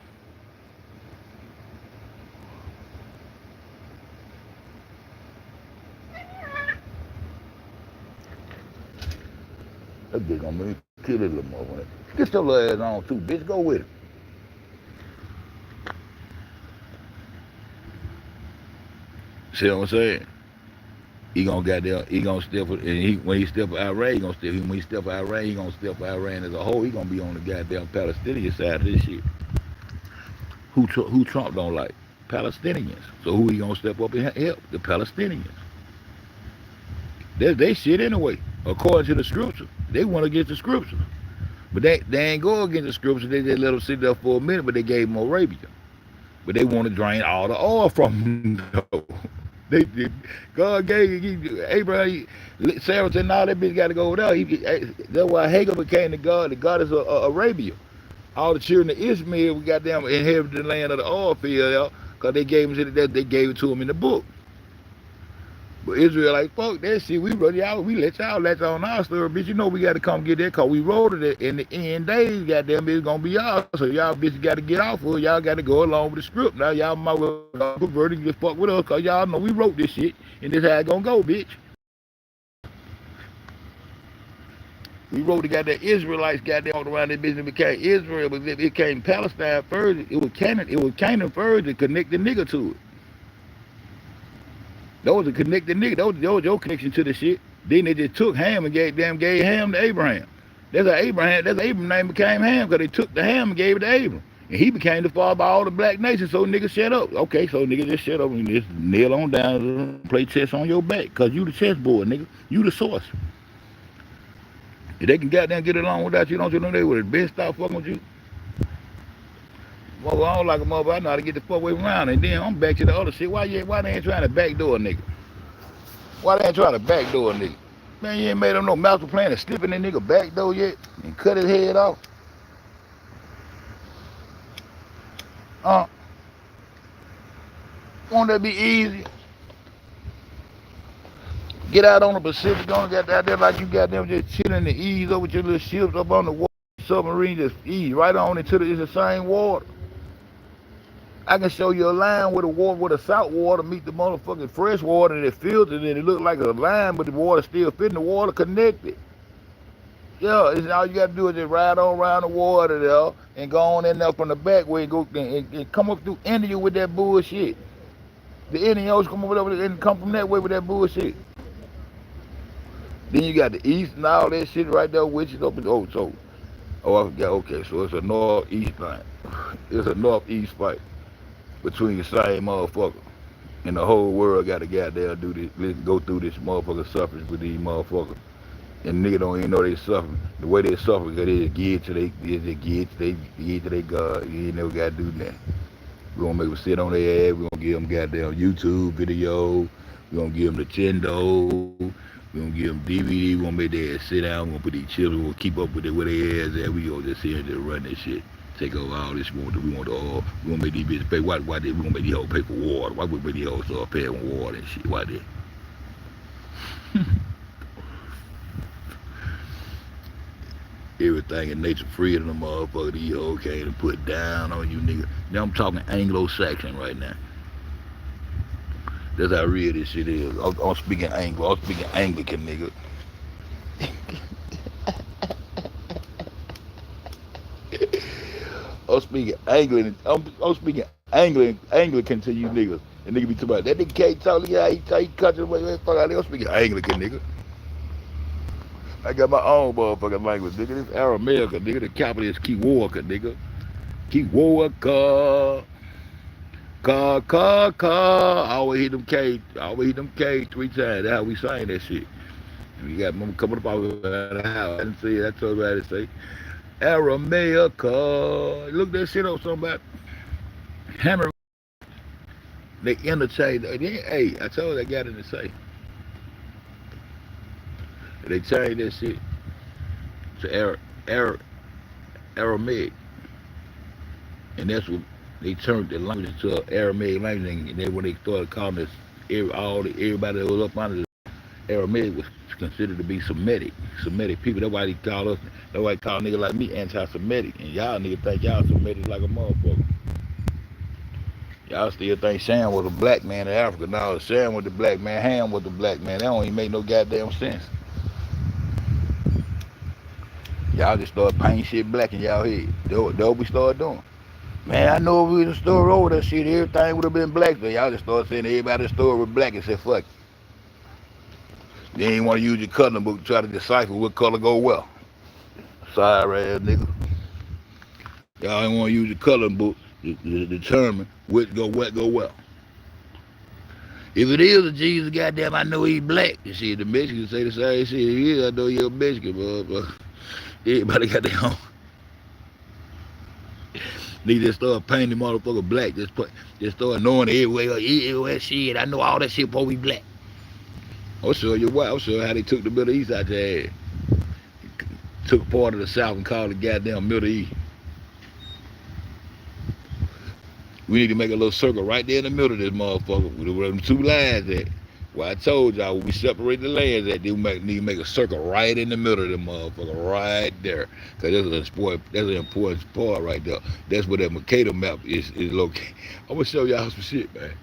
That bitch gonna make me kill it a little more. Get your little ass on too, bitch. Go with it. See what I'm saying? He gonna step for, and when he step for Iran, he gonna step. When he step for Iran, he gonna step for Iran as a whole. He gonna be on the goddamn Palestinian side of this shit. Who Trump don't like? Palestinians. So who he gonna step up and help? The Palestinians. That's they shit anyway. According to the scripture, they went against the scripture, but they ain't go against the scripture. They just let them sit there for a minute, but they gave them Arabia. But they want to drain all the oil from them. God gave Abraham, Sarah said, "Nah, that bitch got to go over there." That's why Hagar became the goddess of Arabia. All the children of Ishmael, we got them inherited the land of the oil field, because they gave it to them in the book. But Israel like, fuck that shit. We let y'all latch on our story, bitch. You know we got to come get that, because we wrote it in the end days. Goddamn, it's going to be y'all. So y'all bitches got to get off of it. Y'all got to go along with the script. Now y'all might well convert and just fuck with us, because y'all know we wrote this shit, and this how it going to go, bitch. We wrote the goddamn Israelites goddamn around this business. It became Israel, but it became Palestine first. It was Canaan first to connect the nigga to it. That was a connected nigga. That was your connection to the shit. Then they just took Ham and gave Ham to Abraham. That's how Abraham name became Ham, because they took the Ham and gave it to Abraham. And he became the father of all the black nations, so niggas shut up. Okay, so niggas just shut up and just nail on down and play chess on your back, because you the chessboard, nigga. You the source. If they can goddamn get along without you, don't you know they would have been stop fucking with you? Well, I don't like a mother. I know how to get the fuck way around, and then I'm back to the other shit. Why they ain't trying to backdoor a nigga? Why they ain't trying to backdoor a nigga? Man, you ain't made them no master plan of slipping that nigga backdoor yet and cut his head off. Won't that be easy? Get out on the Pacific, don't get out there like you got them just chilling the ease over your little ships up on the water, submarine just ease right on into it's the same water. I can show you a line with the water, with the salt water meet the motherfucking fresh water and it filters and it look like a line, but the water still fitting the water connected. Yeah, it's all you got to do is just ride on around the water there and go on in there from the back way and go and come up through India with that bullshit. The Indian Ocean come over there and come from that way with that bullshit. Then you got the east and all that shit right there, which is up in I forgot. Okay, so it's a northeast thing. It's a northeast fight between the same motherfucker. And the whole world got to goddamn do this, go through this motherfucker suffering with these motherfuckers. And niggas don't even know they suffering. The way they suffer, because they just give to they God. You ain't never got to do nothing. We're going to make them sit on their ass. We're going to give them goddamn YouTube video. We're going to give them Nintendo. We're going to give them DVD. We're going to make their ass sit down. We're going to put these children. We're going to keep up with it where their ass at. We going to just sit here and just run this shit. Take over all this. We want the oil. We're going to make these bitches pay. Why we're going to make these hoes pay for water? Why we make these hoes start paying for water and shit? Why that? Everything in nature free of the motherfucker. These hoes came and put down on you niggas. Now I'm talking Anglo-Saxon right now. That's how real this shit is. I'm speaking Anglo. I'm speaking Anglican, nigga. I'm speaking Anglican. I'm speaking Anglican to you niggas. And nigga be talking about that nigga can't talk. Look at how he country away. Fuck out there. I'm speaking Anglican, nigga. I got my own motherfucking language, nigga. This Aramaic, nigga. The capital is Kiwaka, nigga. Kiwaka. Ka. I always hit them K 3 times. That's how we saying that shit. And we got mama coming up out of the house. I didn't see it. I told her how to say Aramaic. Look that shit up somebody. Hammer. They interchange. Hey, I told her I got it to say. They changed that shit to Aramaic. And that's what they turned the language to an Aramaic language. And then when they started calling us, everybody that was up under the Aramaic was considered to be Semitic people. That's why they call us, that's why they call niggas like me anti-Semitic. And y'all niggas think y'all Semitic like a motherfucker. Y'all still think Sam was a black man in Africa. No, Sam was the black man, Ham was the black man. That don't even make no goddamn sense. Y'all just start painting shit black in y'all head. That's what we started doing. Man, I know if we was a store over that shit, everything would have been black. So y'all just started saying everybody in the store was black and said, fuck it. They ain't want to use your coloring book to try to decipher what color go well. Sorry ass nigga. Y'all ain't want to use your coloring book to determine what go well. If it is a Jesus, goddamn, I know he's black. You see, the Mexicans say the same shit. He is, I know you're a Mexican, but everybody got their own. They just start painting the motherfucker black. Just start knowing everywhere shit. I know all that shit before we black. I'll show you why. I'll show you how they took the Middle East out your ass. Took part of the South and called it goddamn Middle East. We need to make a little circle right there in the middle of this motherfucker where them two lines at. Well, I told y'all when we separate the lands that they need to make a circle right in the middle of the motherfucker, right there. Cause that's an important part right there. That's where that Mercator map is located. I'm gonna show y'all some shit, man.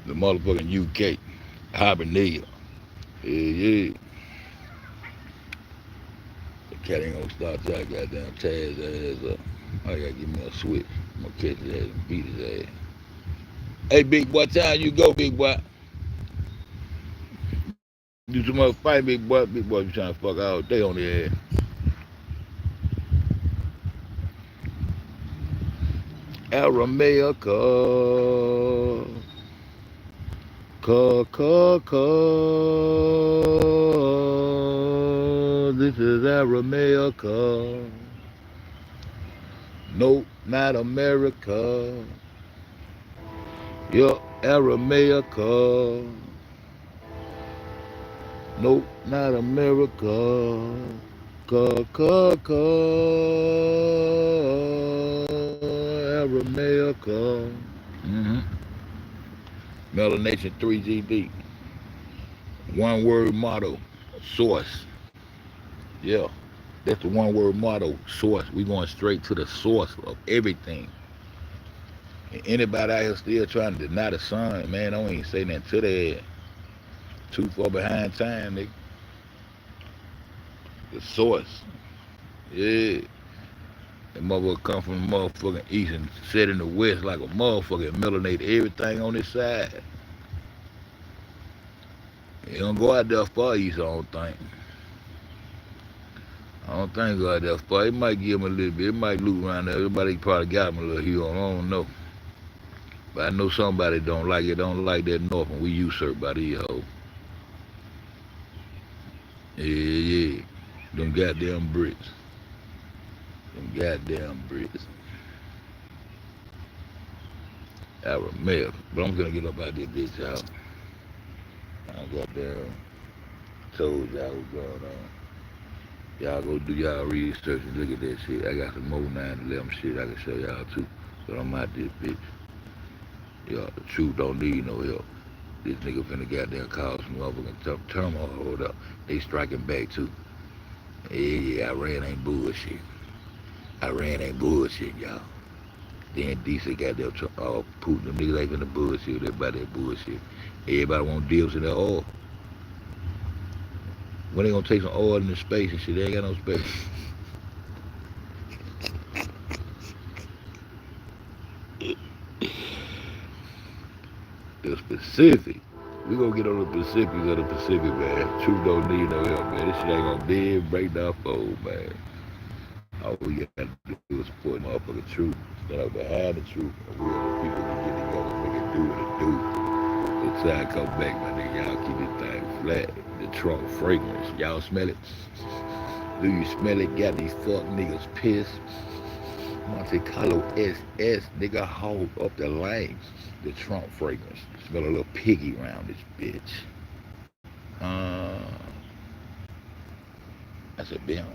The motherfucking UK, Hibernia. Yeah. The cat ain't gonna start y'all goddamn tear his ass up. I gotta give me a switch. I'm gonna catch his ass and beat his ass. Hey, big boy, time you go, big boy. Do some other fight, big boy. Big boy, you trying to fuck all day on the ass. Aramaic. This is Aramaic. No, not America. Yup, Aramaic. No, not America. America. Mm-hmm. Melanation 3GD. One word motto. Source. Yeah. That's the one word motto. Source. We going straight to the source of everything. And anybody out here still trying to deny the sun, man, don't even say nothing to their head. Too far behind time, nigga. The source. Yeah. That motherfucker come from the motherfucking east and set in the west like a motherfucker and melanate everything on this side. He don't go out there far east, I don't think. I don't think go out there far. It might give him a little bit. It might loop around there. Everybody probably got him a little heel. I don't know. But I know somebody don't like it. Don't like that north, and we usurped by these hoes. Yeah, yeah. Them goddamn bricks. Them goddamn bricks. I remember. But I'm gonna get up out this bitch out. I goddamn told y'all what's going on. Y'all go do y'all research and look at that shit. I got some more 9/11 shit I can show y'all too. But I'm out this bitch. Y'all, the truth don't need no help. This nigga finna goddamn cause some motherfucking turmoil. Hold up. They striking back too. Yeah, yeah, Iran ain't bullshit. Iran ain't bullshit, y'all. Then DC got them Putin. Them niggas ain't finna bullshit. Everybody that bullshit. Everybody want deals in their oil. When they gonna take some oil into space and shit? They ain't got no space. The Pacific. We gonna get on the Pacific of the Pacific, man. Truth don't need no help, man. This shit ain't gonna bend, break down fold, man. All we gotta do is support motherfucking truth. Stand up behind the truth. And we are the people who get together and make it do what it do. So time come back, my nigga. Y'all keep this thing flat. The Trump fragrance. Y'all smell it? Do you smell it? Got these fuck niggas pissed. Monte Carlo SS, nigga, hold up the lane. The Trump fragrance. Smell a little piggy around this bitch. That's a bim.